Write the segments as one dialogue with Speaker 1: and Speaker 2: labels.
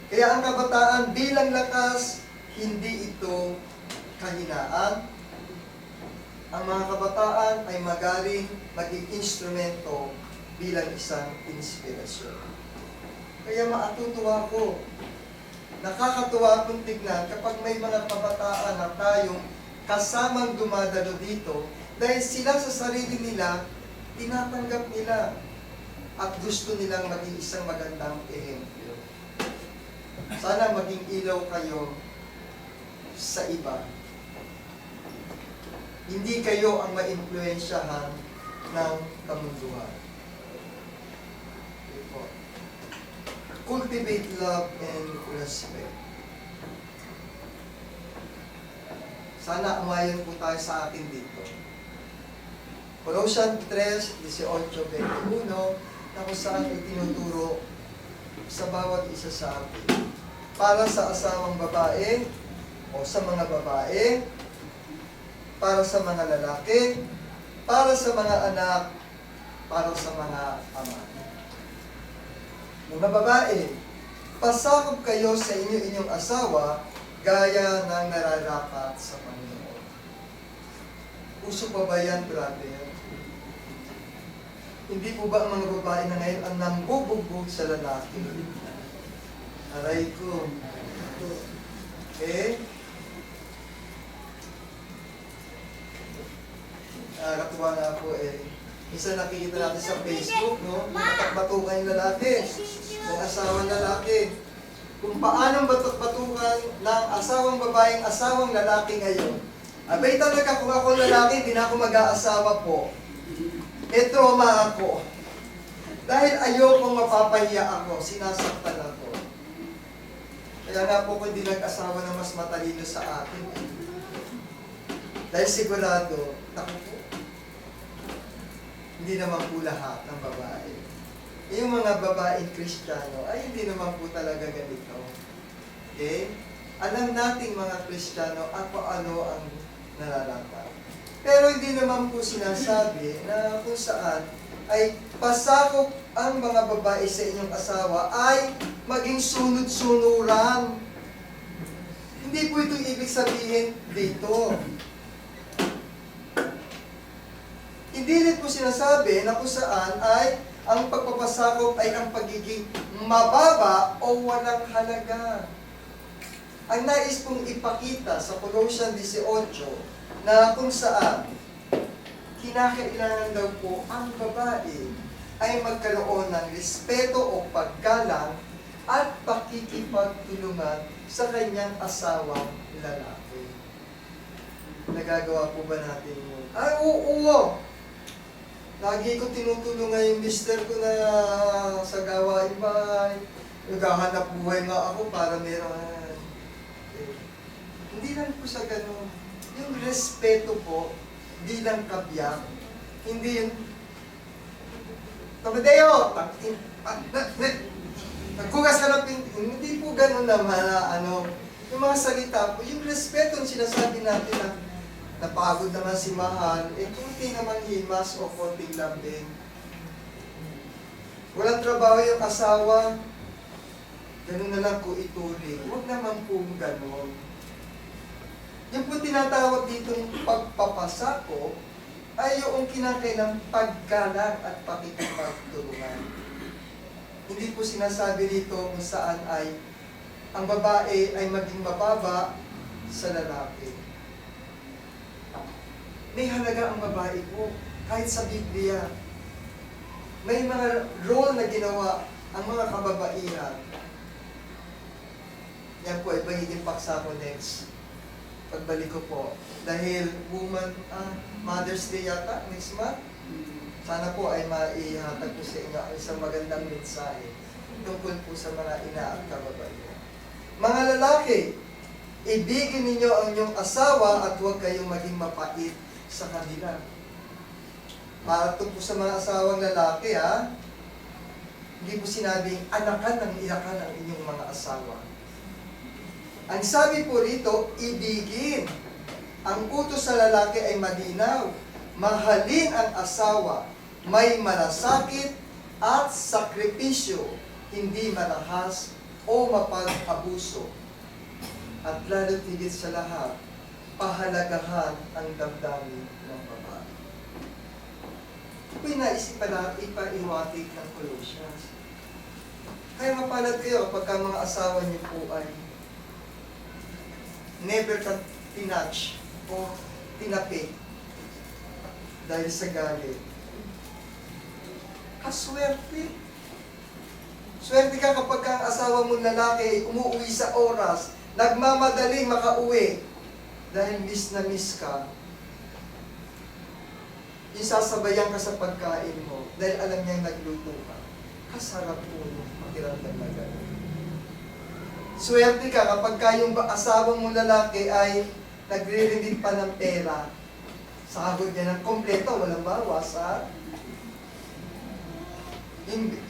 Speaker 1: Kaya ang kabataan bilang lakas, hindi ito kahinaan. Ang mga kabataan ay magaling maging instrumento bilang isang inspirasyon. Kaya maatutuwa ko, nakakatuwa akong tignan kapag may mga kabataan na tayong kasamang dumadalo dito dahil sila sa sarili nila, tinatanggap nila at gusto nilang maging isang magandang ehemplo. Sana maging ilaw kayo sa iba. Hindi kayo ang maimpluwensyahan ng kamunduhan. Cultivate love and respect. Sana umayon po tayo sa atin dito. Colossians 3:18-21 na kung saan itinuturo sa bawat isa sa atin. Para sa asawang babae o sa mga babae, para sa mga lalaki, para sa mga anak, para sa mga ama. Mga babae, pasakop kayo sa inyong asawa gaya ng nararapat sa Panginoon. Uso pa ba yan, brother? Hindi po ba ang mga babae na ngayon ang nambubugbog sa lalaki? Aray ko. Okay? Nakakatuwa nga po eh. Isa nakikita natin sa Facebook, no? Batak-batukan yung lalaki, ng asawang lalaki. Kung paano batak-batukan ng asawang babaeng asawang lalaki ngayon. Abay talaga kung ako lalaki, hindi na ako mag-aasawa po. E trauma ako. Dahil ayokong mapapahiya ako, sinasaktan ako. Kaya nga po kung hindi nag-asawa na mas matalino sa akin. Dahil sigurado, naku po, hindi naman po lahat ng babae. Yung mga babaeng Kristiyano, ay hindi naman po talaga ganito. Okay? Alam nating mga Kristiyano at ano ang nararapat. Pero hindi naman po sinasabi na kung saan ay pasakop ang mga babae sa inyong asawa ay maging sunod-sunuran. Hindi po ito ibig sabihin dito. Hindi rin po sinasabi na kung saan ay ang pagpapasakop ay ang pagiging mababa o walang halaga. Ang nais pong ipakita sa Colossians 18 na kung saan kinakailangan daw po ang babae ay magkaroon ng respeto o paggalang at pakikipagtulungan sa kanyang asawang lalaki. Nagagawa po ba natin yun? Ay, oo! Lagi ko tinutulungan yung mister ko na sa gawain bahay. Naghahanap buhay nga ako para meron. Hindi lang po sa ganun. Yung respeto po, bilang kabiyak, hindi yung Tamadeo! Nagkugas ka ng hindi po ganun naman na yung mga salita po, yung respeto yung sinasabi natin na napagod naman si Mahal, kunti naman himas o konting lambing. Walang trabaho yung asawa, ganun na lang po ituloy. Huwag naman po ganun. Yung po tinatawag ditong pagpapasako ay yung kinakailang paggalang at pakikipagtulungan. Hindi po sinasabi dito kung saan ay ang babae ay maging mababa sa lalaki. May halaga ang babae po, kahit sa Biblia. May mga role na ginawa ang mga kababaihan. Yan po ay magiging paksa ko next. Pagbalik ko po. Dahil Mother's Day yata, next month. Sana po ay maihatag ko sa inyo isang magandang mensahe tungkol po sa mga ina at kababaihan. Mga lalaki, ibigin ninyo ang inyong asawa at huwag kayong maging mapait sa kanila. Para ito po sa mga asawang lalaki, hindi po sinabing anakan ng iyakan ang inyong mga asawa. Ang sabi po rito, ibigin. Ang utos sa lalaki ay malinaw. Mahalin ang asawa, may malasakit at sakripisyo, hindi malahas o mapag-abuso. At lalo tigit sa lahat, pahalagahan ang damdamin ng babae. Ito'y naisipan natin ipaiwatig ng Colossians. Kaya mapalad kayo pagka mga asawa niyo po ay never ka tinatch o tinapik dahil sa galit. Kaswerte. Swerte ka kapag ang asawa mong lalaki ay umuwi sa oras, nagmamadaling makauwi dahil miss na miss ka. Isasabayan ka sa pagkain mo dahil alam niyang nagluto ka. Kasarap po yung pakiramdam na gano'n. Swerte ka kapag yung asawa mong lalaki ay nagre-remit pa ng pera. Sahod niya ng kompleto, walang bawas, ha?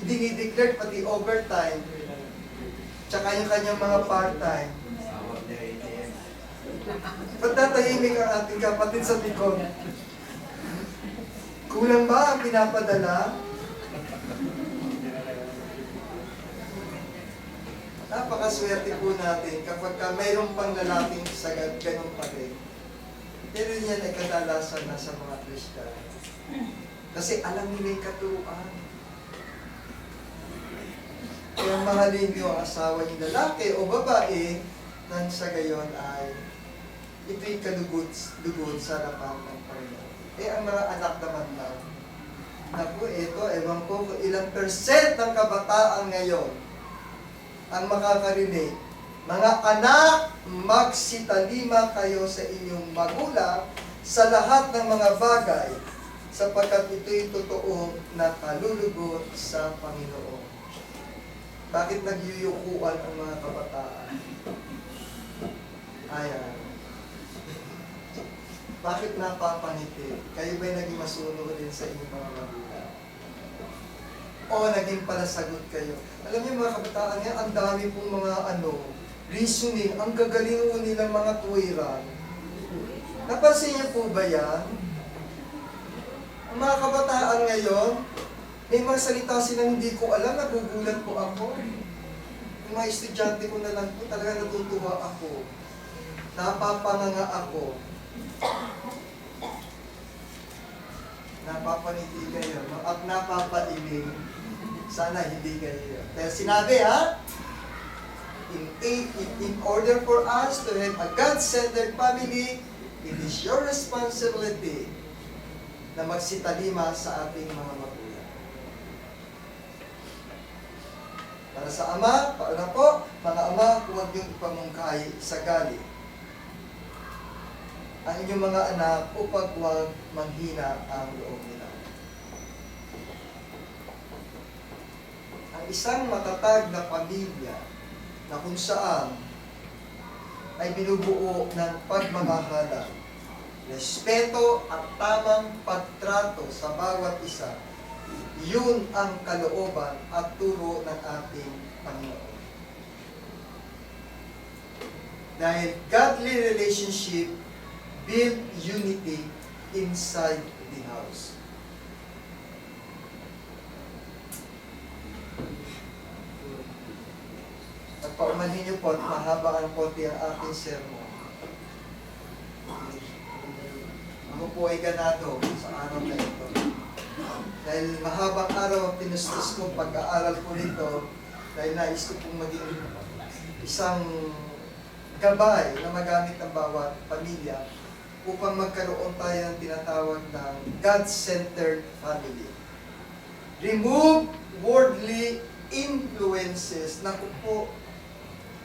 Speaker 1: Dinideclare pati overtime. Tsaka yung kanyang mga part-time. Ba't tatahimik ang ating kapatid sa likod? Kulang ba ang pinapadala? Napakaswerte po natin kapag mayroong pang lalaking sagad, ganun pa rin. Pero yan ay kadalasan na sa mga Kristiyano. Kasi alam nila yung katuruan. Kaya mahalin niyo ang asawa niyo lalaki o babae nang sa gayon ay ito'y kalugod sa harapan ng Panginoon. Ang mga anak naman na, naku, ewan ko kung ilang percent ng kabataan ngayon ang makakarinig. Mga anak, magsitalima kayo sa inyong magulang sa lahat ng mga bagay sapagkat ito'y totoo na kalulugot sa Panginoon. Bakit nagyuyukuan ang mga kabataan? Ayan. Bakit napapangiti? Kayo ba'y naging masunog din sa inyong mga magulang? O naging palasagot kayo? Alam niyo mga kabataan ngayon, ang dami pong mga reasoning, ang gagaling po nilang mga tuwiran. Napansin niyo po ba yan? Ang mga kabataan ngayon, may mga salita silang hindi ko alam, nagugulat po ako. Yung mga estudyante ko na lang po, talaga natutuwa ako. Napapanganga ako. Napapaniti kayo, at napapailing. Sana hindi kayo. Pero sinabi in order for us to have a God-centered family, it is your responsibility na magsitalima sa ating mga magulang. Para sa ama, paano po? Mga ama, huwag niyong ipamungkahi sa galit ang inyong mga anak upang huwag manghina ang loob nila. Ang isang matatag na pamilya na kung saan ay binubuo ng pagmamahalan, respeto at tamang pagtrato sa bawat isa, yun ang kalooban at turo ng ating Panginoon. Dahil godly relationship build unity inside the house. At paumanhin niyo po at mahaba ang konti ang ating sermon. Ako po ay ganado sa araw na ito. Dahil mahabang araw ang tinustos ko pag-aaral ko nito, dahil nais ko pong maging isang gabay na magamit ng bawat pamilya upang magkaroon tayo ng tinatawag ng God-centered family. Remove worldly influences. Naku po,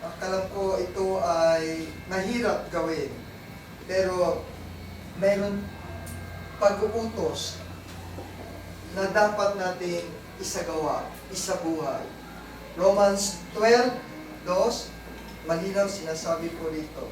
Speaker 1: akalam ko ito ay mahirap gawin. Pero mayroon pag-uutos na dapat natin isagawa, isabuhay. Romans 12:2, malinaw sinasabi po rito.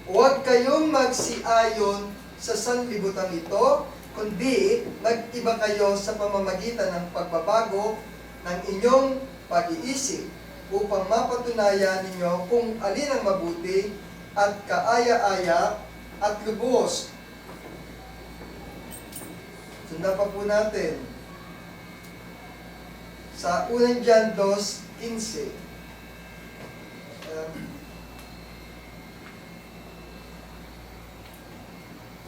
Speaker 1: Huwag kayong magsiayon sa sanlibutan ito, kundi mag-iba kayo sa pamamagitan ng pagbabago ng inyong pag-iisip upang mapatunayan ninyo kung alin ang mabuti at kaaya-aya at lubos. Sundan pa po natin. Sa 1 John 2:15,